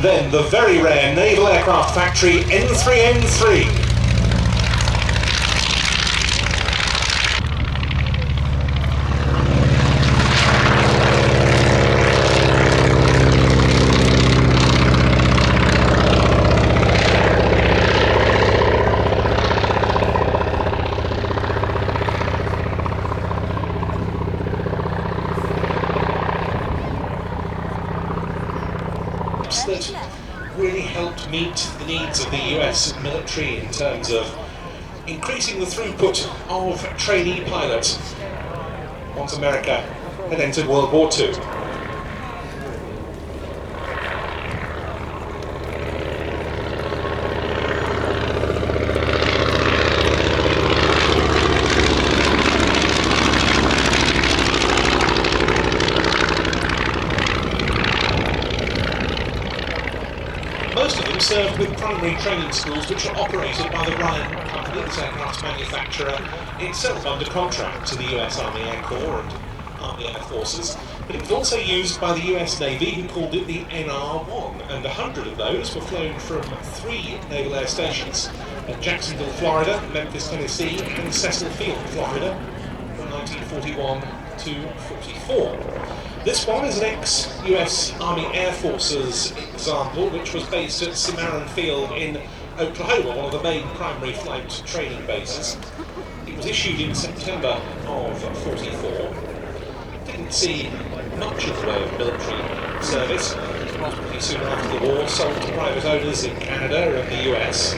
And then the very rare Naval Aircraft Factory N3N-3. That really helped meet the needs of the US military in terms of increasing the throughput of trainee pilots once America had entered World War II. Most of them served with primary training schools which are operated by the Ryan company, this aircraft manufacturer, itself under contract to the US Army Air Corps and Army Air Forces, but it was also used by the US Navy, who called it the NR-1, and 100 of those were flown from 3 naval air stations at Jacksonville, Florida, Memphis, Tennessee, and Cecil Field, Florida, from 1941 to 44. This one is an ex-US Army Air Forces example, which was based at Cimarron Field in Oklahoma, one of the main primary flight training bases. It was issued in September of 44. Didn't see much of the way of military service. Pretty soon after the war, sold to private owners in Canada and the US.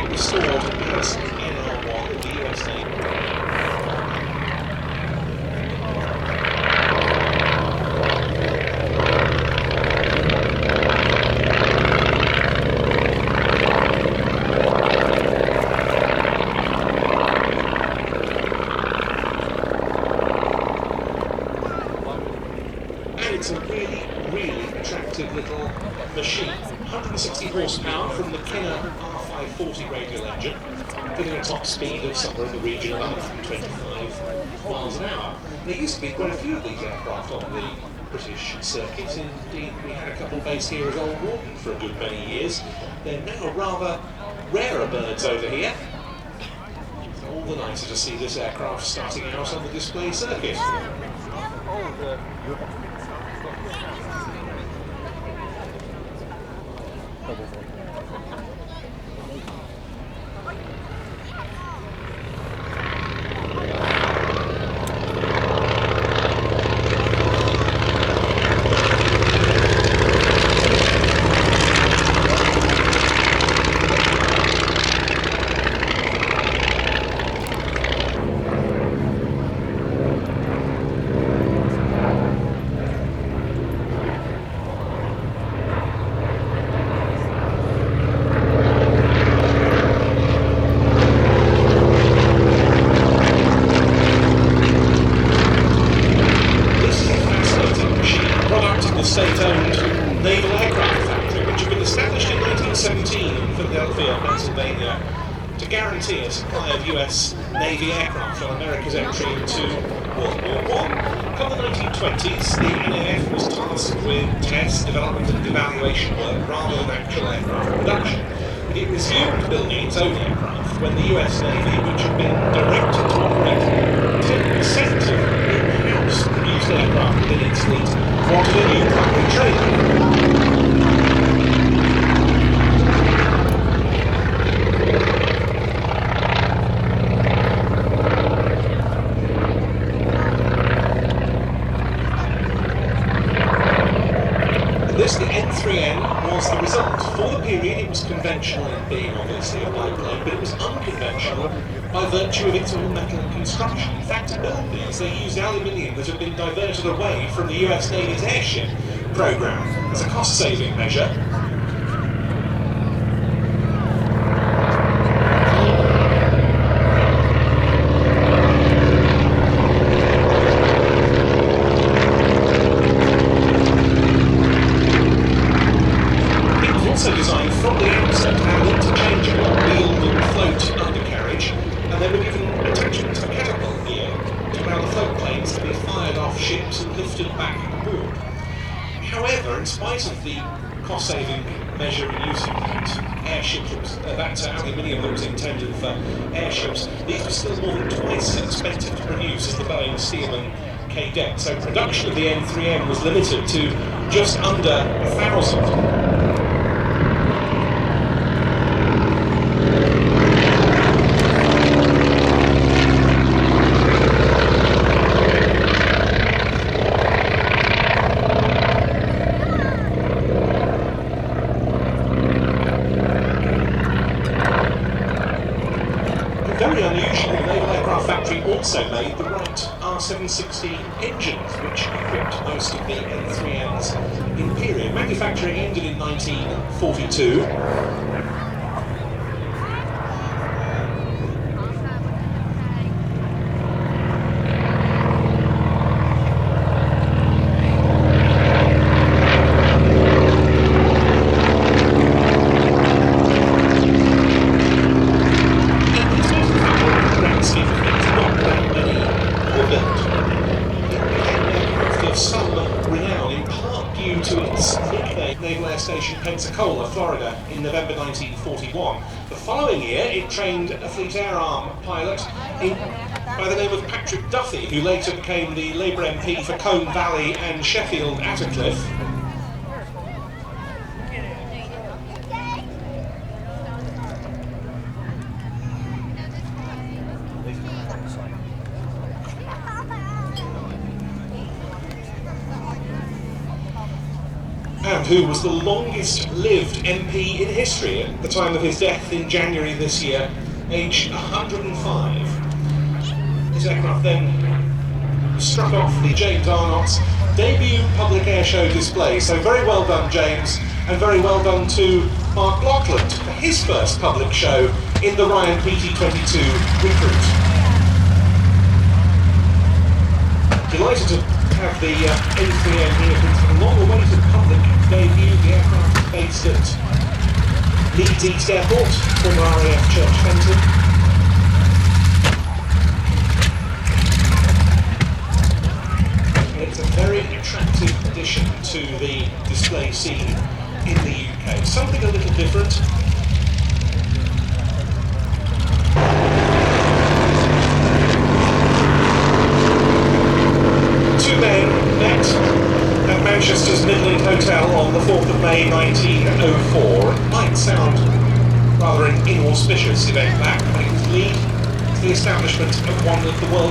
Restored as NR-1 of the US Navy. And it's a really attractive little machine. 160 horsepower from the Kenner R540 radial engine, giving a top speed of somewhere in the region of 125 miles an hour. There used to be quite a few of these aircraft on the British circuit. Indeed, we had a couple based here at Old Warden for a good many years. They're now rather rarer birds over here. It's all the nicer to see this aircraft starting out on the display circuit. State-owned Naval Aircraft Factory, which had been established in 1917 in Philadelphia, Pennsylvania, to guarantee a supply of US Navy aircraft on America's entry into World War I. Come the 1920s, the NAF was tasked with test, development and evaluation work rather than actual aircraft production. It resumed building its own aircraft when the US Navy, which had been directed to operate 10% of in-house produced aircraft within its fleet, wanted a new primary trainer. This, the N3N, was the result. For the period, it was conventional in being obviously a biplane, but it was unconventional by virtue of its all-metal construction. In fact, to build these, they used aluminium that had been diverted away from the US Navy's airship program as a cost-saving measure. Also designed from the outset to have an interchangeable wheeled and float undercarriage, and they were given attachment to the catapult gear to allow the float planes to be fired off ships and lifted back aboard. However, in spite of the cost-saving measure in using that airship, that aluminium that was intended for airships, these were still more than twice as expensive to produce as the Boeing Stearman Cadet. So production of the N3N was limited to just under 1,000. Very unusually, the Naval Aircraft Factory also made the Wright R760 engines, which equipped most of the N3Ns in period. Manufacturing ended in 1942. To its nickname, Naval Air Station Pensacola, Florida, in November 1941. The following year, it trained a Fleet Air Arm pilot by the name of Patrick Duffy, who later became the Labour MP for Colne Valley and Sheffield Attercliffe. And who was the longest-lived MP in history at the time of his death in January this year, aged 105. His aircraft then struck off the James Arnott's debut public air show display. So very well done, James, and very well done to Mark Blockland for his first public show in the Ryan PT-22 Recruit. Delighted to have the N3N here. It's a long-awaited public debut. The aircraft is based at Leeds East Airport, former RAF Church Fenton. It's a very attractive addition to the display scene in the UK. Something a little different. Two men met at Manchester's Midland Hotel on the 4th of May 1904. It might sound rather an inauspicious event, that, but it was lead to the establishment of one of the world's